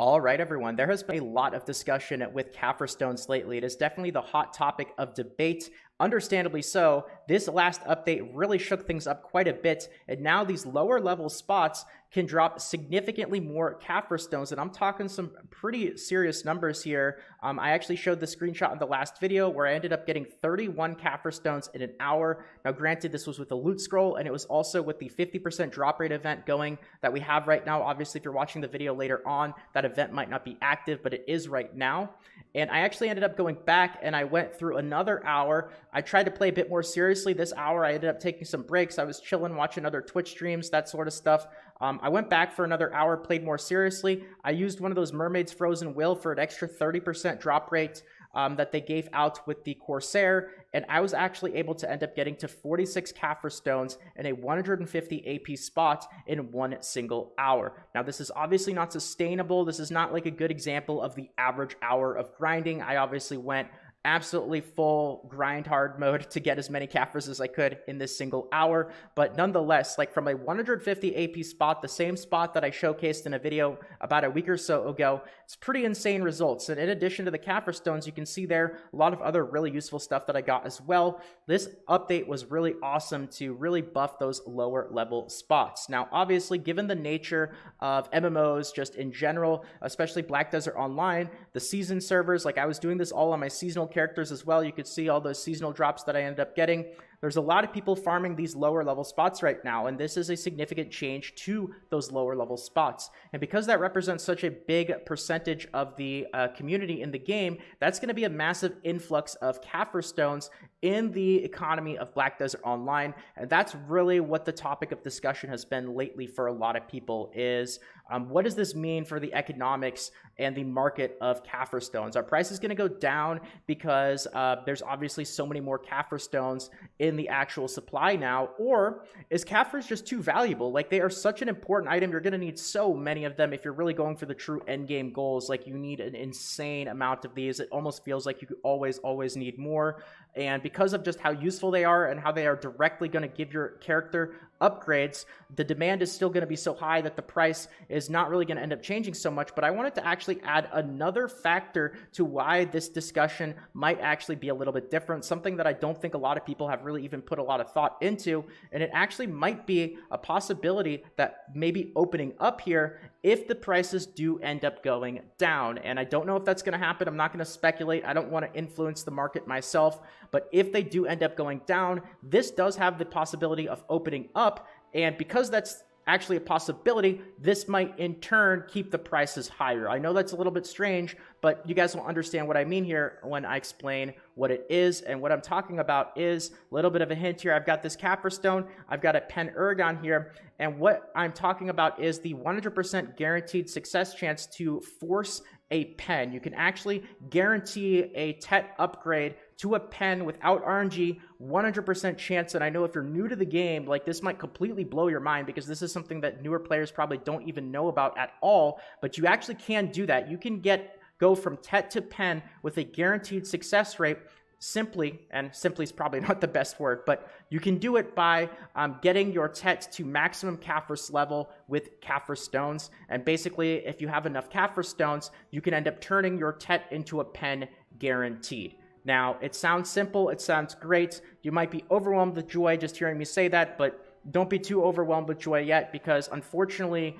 All right, everyone. There has been a lot of discussion with Caphras stones lately. It is definitely the hot topic of debate. Understandably so. This last update really shook things up quite a bit, and now these lower level spots can drop significantly more Caphras stones, and I'm talking some pretty serious numbers here. I actually showed the screenshot in the last video where I ended up getting 31 Caphras stones in an hour. Now, granted, this was with the loot scroll, and it was also with the 50% drop rate event going that we have right now. Obviously, if you're watching the video later on, that event might not be active, but it is right now. And I actually ended up going back and I went through another hour. I tried to play a bit more seriously this hour. I ended up taking some breaks. I was chilling, watching other Twitch streams, that sort of stuff. I went back for another hour, played more seriously. I used one of those Mermaid's Frozen Will for an extra 30% drop rate that they gave out with the Corsair, and I was actually able to end up getting to 46 Caphras stones in a 150 AP spot in one single hour. Now, this is obviously not sustainable. This is not like a good example of the average hour of grinding. I obviously went absolutely full grind hard mode to get as many Caphras as I could in this single hour, but nonetheless, like from a 150 AP spot, the same spot that I showcased in a video about a week or so ago, it's pretty insane results. And in addition to the Caphras stones, you can see there a lot of other really useful stuff that I got as well. This update was really awesome to really buff those lower level spots. Now, obviously, given the nature of MMOs just in general, especially Black Desert Online, the season servers, like I was doing this all on my seasonal characters as well. You could see all those seasonal drops that I ended up getting. There's a lot of people farming these lower level spots right now, and this is a significant change to those lower level spots. And because that represents such a big percentage of the community in the game, that's going to be a massive influx of Caphras stones in the economy of Black Desert Online. And that's really what the topic of discussion has been lately for a lot of people is, what does this mean for the economics and the market of Caphras stones? Our price is going to go down because there's obviously so many more Caphras stones in the actual supply now, or is Caphras just too valuable? Like, they are such an important item. You're going to need so many of them if you're really going for the true end game goals. Like, you need an insane amount of these. It almost feels like you could always need more. And because of just how useful they are and how they are directly going to give your character upgrades, the demand is still going to be so high that the price is not really going to end up changing so much. But I wanted to actually add another factor to why this discussion might actually be a little bit different, something that I don't think a lot of people have really even put a lot of thought into, and it actually might be a possibility that maybe opening up here if the prices do end up going down. And I don't know if that's going to happen. I'm not going to speculate. I don't want to influence the market myself, but if they do end up going down, this does have the possibility of opening up, and because that's actually a possibility, this might in turn keep the prices higher. I know that's a little bit strange, but you guys will understand what I mean here when I explain what it is. And what I'm talking about is a little bit of a hint here. I've got this Caphras stone, I've got a pen Uragon here, and what I'm talking about is the 100% guaranteed success chance to force a pen. You can actually guarantee a TET upgrade to a pen without RNG, 100% chance. And I know if you're new to the game, like, this might completely blow your mind because this is something that newer players probably don't even know about at all, but you actually can do that. You can go from TET to pen with a guaranteed success rate simply, and simply is probably not the best word, but you can do it by getting your TET to maximum Caphras level with Caphras stones. And basically, if you have enough Caphras stones, you can end up turning your TET into a pen guaranteed. Now, it sounds simple, it sounds great. You might be overwhelmed with joy just hearing me say that, but don't be too overwhelmed with joy yet, because unfortunately,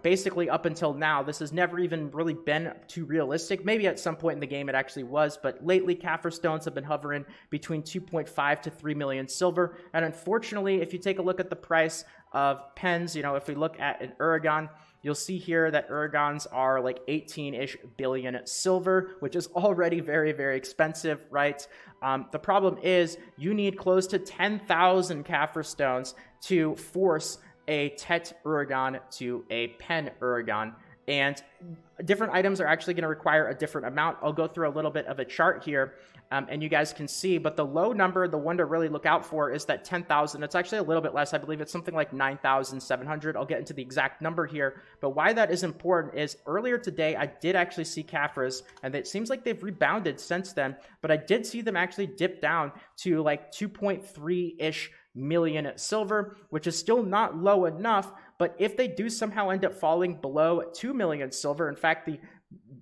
basically up until now, this has never even really been too realistic. Maybe at some point in the game it actually was, but lately Caphras stones have been hovering between 2.5 to 3 million silver. And unfortunately, if you take a look at the price of pens, if we look at an Uragon, you'll see here that Uragons are like 18-ish billion silver, which is already very, very expensive, right? The problem is you need close to 10,000 Caphras stones to force a TET Uragon to a pen Uragon. And different items are actually going to require a different amount. I'll go through a little bit of a chart here, and you guys can see, but the low number, the one to really look out for, is that 10,000. It's actually a little bit less. I believe it's something like 9,700. I'll get into the exact number here, but why that is important is earlier today, I did actually see Caphras, and it seems like they've rebounded since then, but I did see them actually dip down to like 2.3-ish million silver, which is still not low enough, But if they do somehow end up falling below 2 million silver, in fact,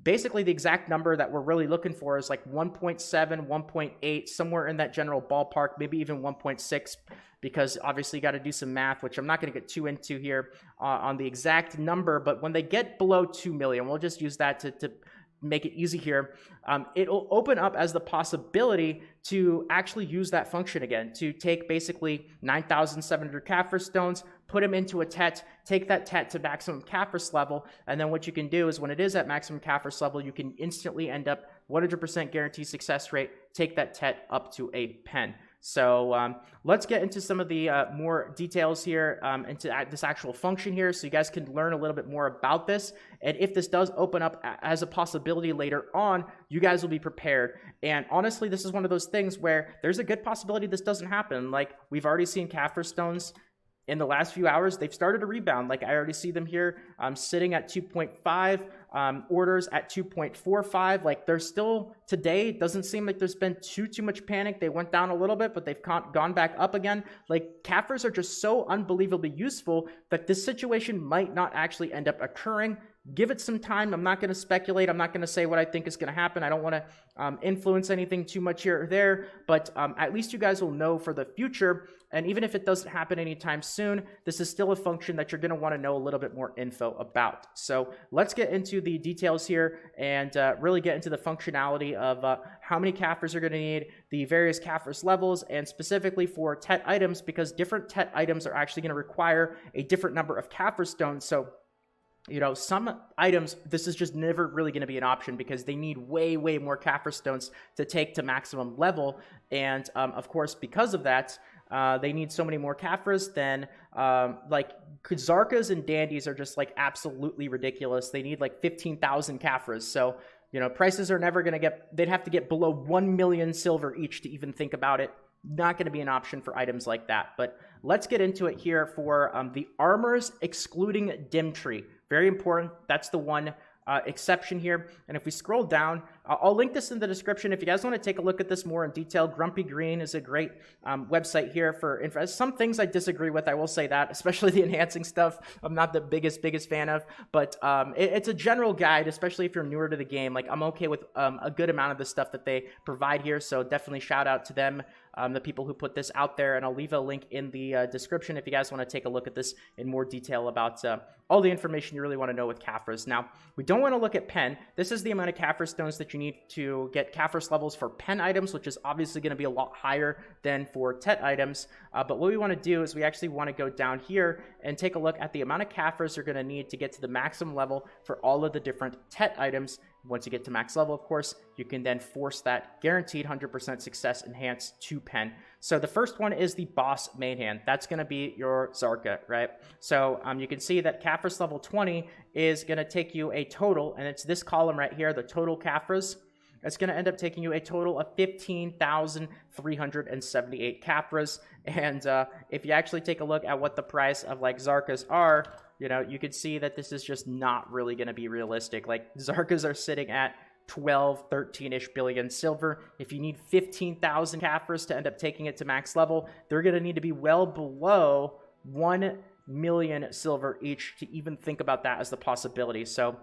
basically the exact number that we're really looking for is like 1.7, 1.8, somewhere in that general ballpark, maybe even 1.6, because obviously you got to do some math, which I'm not going to get too into here on the exact number. But when they get below 2 million, we'll just use that to make it easy here. It'll open up as the possibility to actually use that function again, to take basically 9,700 Caphras stones, put them into a tet, take that tet to maximum Caphras level, and then what you can do is when it is at maximum Caphras level, you can instantly end up 100% guaranteed success rate, take that tet up to a pen. So let's get into some of the more details here into this actual function here, so you guys can learn a little bit more about this. And if this does open up as a possibility later on, you guys will be prepared. And honestly, this is one of those things where there's a good possibility this doesn't happen. Like, we've already seen Caphras stones in the last few hours, they've started to rebound. Like, I already see them here sitting at 2.5, orders at 2.45. Like, they're still, today, it doesn't seem like there's been too much panic. They went down a little bit, but they've gone back up again. Like, Caphras are just so unbelievably useful that this situation might not actually end up occurring. Give it some time. I'm not going to speculate. I'm not going to say what I think is going to happen. I don't want to influence anything too much here or there, but at least you guys will know for the future. And even if it doesn't happen anytime soon, this is still a function that you're going to want to know a little bit more info about. So let's get into the details here and really get into the functionality of how many Caphras you're going to need, the various Caphras levels, and specifically for tet items, because different tet items are actually going to require a different number of Caphras stones. So, you know, some items, this is just never really going to be an option because they need way more Caphras stones to take to maximum level. And of course, because of that, they need so many more Caphras than like Zarkas and Dandies are just like absolutely ridiculous. They need like 15,000 Caphras. So, you know, prices are never going to get, they'd have to get below 1 million silver each to even think about it. Not going to be an option for items like that. But let's get into it here for the armors excluding Dimtree. Very important. That's the one exception here. And if we scroll down, I'll link this in the description. If you guys want to take a look at this more in detail, Grumpy Green is a great website here for info. Some things I disagree with, I will say that, especially the enhancing stuff. I'm not the biggest fan of, but it's a general guide, especially if you're newer to the game. Like, I'm okay with a good amount of the stuff that they provide here, so definitely shout out to them, the people who put this out there, and I'll leave a link in the description if you guys want to take a look at this in more detail about all the information you really want to know with Caphras. Now, we don't want to look at pen. This is the amount of Caphras stones that you need to get Caphras levels for pen items, which is obviously going to be a lot higher than for tet items. But what we want to do is we actually want to go down here and take a look at the amount of Caphras you're going to need to get to the maximum level for all of the different tet items. Once you get to max level, of course, you can then force that guaranteed 100% success enhance to pen. So the first one is the boss main hand. That's going to be your Zarka, right? So you can see that Caphras level 20 is going to take you a total, and it's this column right here, the total Caphras. It's going to end up taking you a total of 15,378 Caphras. And if you actually take a look at what the price of like Zarkas are, you know, you can see that this is just not really going to be realistic. Like, Zarkas are sitting at 12, 13-ish billion silver. If you need 15,000 Caphras to end up taking it to max level, they're going to need to be well below 1 million silver each to even think about that as the possibility. So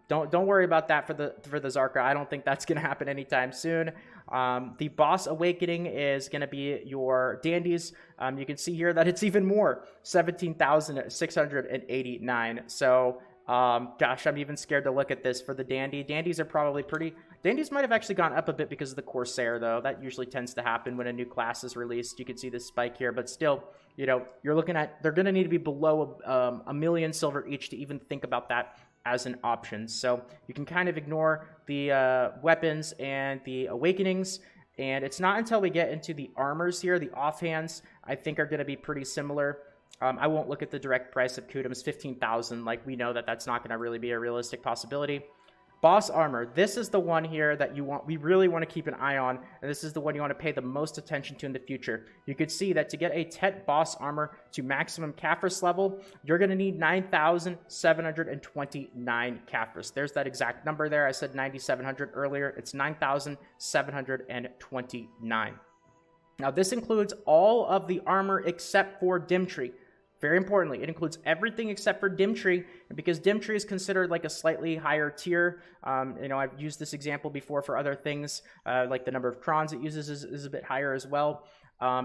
don't worry about that for the Zarka. I don't think that's going to happen anytime soon. The boss awakening is going to be your Dandies. You can see here that it's even more, 17,689. So gosh, I'm even scared to look at this for the Dandy. Dandies are probably pretty... Dandies might have actually gone up a bit because of the Corsair, though. That usually tends to happen when a new class is released. You can see this spike here, but still, you know, you're looking at... They're going to need to be below a million silver each to even think about that as an option. So you can kind of ignore the weapons and the awakenings, and it's not until we get into the armors here, the offhands, I think are going to be pretty similar. I won't look at the direct price of Kudum's 15,000. Like, we know that that's not going to really be a realistic possibility. Boss armor. This is the one here that we really want to keep an eye on, and this is the one you want to pay the most attention to in the future. You could see that to get a Tet boss armor to maximum Caphras level, you're going to need 9,729 Caphras. There's that exact number there. I said 9,700 earlier. It's 9,729. Now, this includes all of the armor except for Dimtree. very importantly, it includes everything except for Dimtree, and because Dimtree is considered like a slightly higher tier, I've used this example before for other things, like the number of crons it uses is a bit higher as well.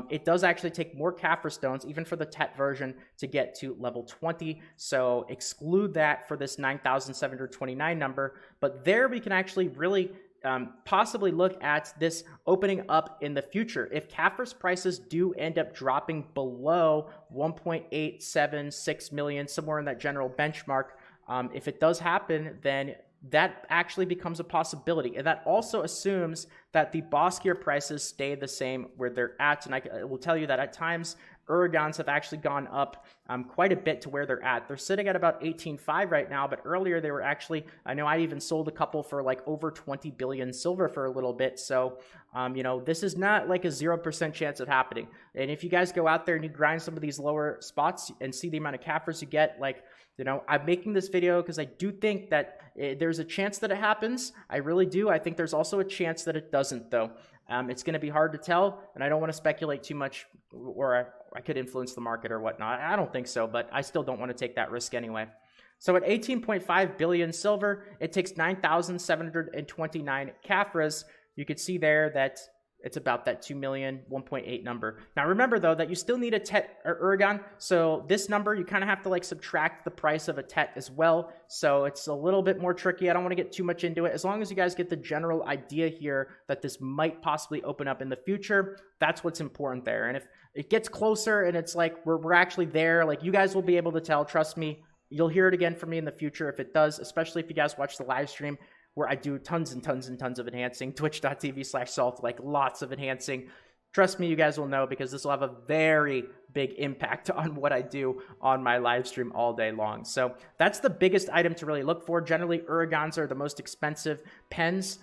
It does actually take more Caphras stones, even for the TET version, to get to level 20. So exclude that for this 9,729 number. But there we can actually really possibly look at this opening up in the future. If Caphras prices do end up dropping below 1.876 million, somewhere in that general benchmark, if it does happen, then that actually becomes a possibility. And that also assumes that the boss gear prices stay the same where they're at. And I will tell you that at times, Uragons have actually gone up quite a bit to where they're at. They're sitting at about 18.5 right now, but earlier they were actually, I know I even sold a couple for like over 20 billion silver for a little bit. So, this is not like a 0% chance of happening. And if you guys go out there and you grind some of these lower spots and see the amount of Caphras you get, like, I'm making this video because I do think that there's a chance that it happens. I really do. I think there's also a chance that it doesn't, though. It's going to be hard to tell, and I don't want to speculate too much, or I could influence the market or whatnot. I don't think so, but I still don't want to take that risk anyway. So at 18.5 billion silver, it takes 9,729 Caphras. You could see there that it's about that 2 million, 1.8 number. Now remember though that you still need a TET or Uragon. So this number, you kind of have to like subtract the price of a TET as well. So it's a little bit more tricky. I don't want to get too much into it. As long as you guys get the general idea here that this might possibly open up in the future, that's what's important there. And if it gets closer and it's like we're actually there, like you guys will be able to tell, trust me, you'll hear it again from me in the future if it does, especially if you guys watch the live stream, where I do tons and tons and tons of enhancing, twitch.tv/salt, like lots of enhancing. Trust me, you guys will know, because this will have a very big impact on what I do on my live stream all day long. So that's the biggest item to really look for. Generally, Uragons are the most expensive pens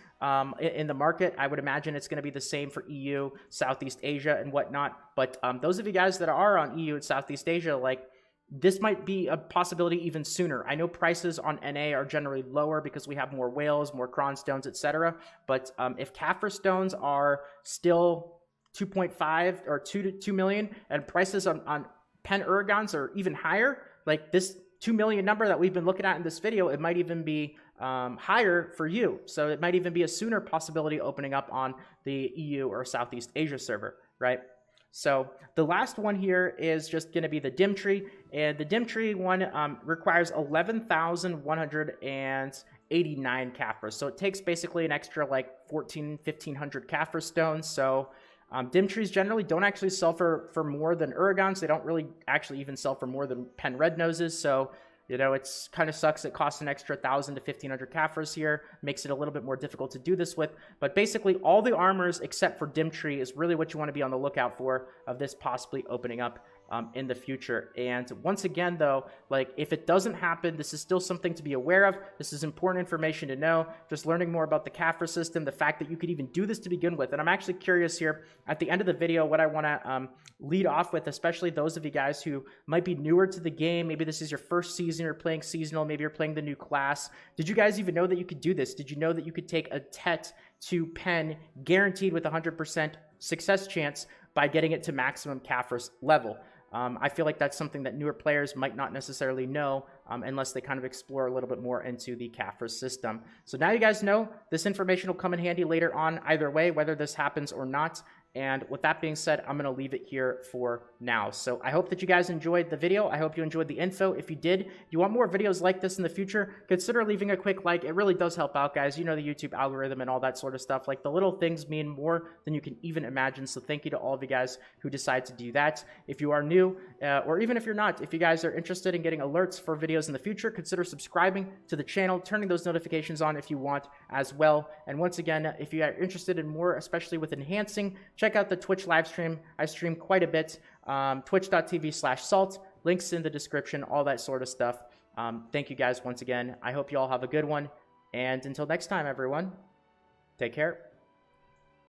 in the market. I would imagine it's going to be the same for EU, Southeast Asia, and whatnot. But those of you guys that are on EU and Southeast Asia, like, this might be a possibility even sooner. I know prices on NA are generally lower because we have more whales, more cron stones, etc. But if Caphras stones are still 2.5 or 2 million, and prices on pen Uragons are even higher, like this 2 million number that we've been looking at in this video, it might even be higher for you. So it might even be a sooner possibility opening up on the EU or Southeast Asia server, right? So the last one here is just going to be the Dimtree, and the Dimtree one requires 11,189 Caphras. So it takes basically an extra like 1,500 Caphras stones. So Dimtrees generally don't actually sell for more than Uragons. They don't really actually even sell for more than pen red noses. So it's kind of sucks. It costs an extra 1,000 to 1,500 Caphras here. Makes it a little bit more difficult to do this with. But basically, all the armors except for Dimtree is really what you want to be on the lookout for of this possibly opening up in the future. And once again, though, like if it doesn't happen, this is still something to be aware of. This is important information to know. Just learning more about the Caphras system, the fact that you could even do this to begin with. And I'm actually curious here at the end of the video what I want to lead off with, especially those of you guys who might be newer to the game. Maybe this is your first season, you're playing seasonal, maybe you're playing the new class. Did you guys even know that you could do this? Did you know that you could take a TET to pen guaranteed with 100% success chance by getting it to maximum Caphras level? I feel like that's something that newer players might not necessarily know unless they kind of explore a little bit more into the Caphras system. So now you guys know this information will come in handy later on either way, whether this happens or not. And with that being said, I'm going to leave it here for now. So I hope that you guys enjoyed the video. I hope you enjoyed the info. If you did, you want more videos like this in the future, consider leaving a quick like. It really does help out, guys. You know, the YouTube algorithm and all that sort of stuff. Like the little things mean more than you can even imagine. So thank you to all of you guys who decide to do that. If you are new, or even if you're not, if you guys are interested in getting alerts for videos in the future, consider subscribing to the channel, turning those notifications on if you want as well. And once again, if you are interested in more, especially with enhancing, check out the Twitch live stream. I stream quite a bit. Twitch.tv/salt. Links in the description, all that sort of stuff. Thank you guys once again. I hope you all have a good one. And until next time, everyone, take care.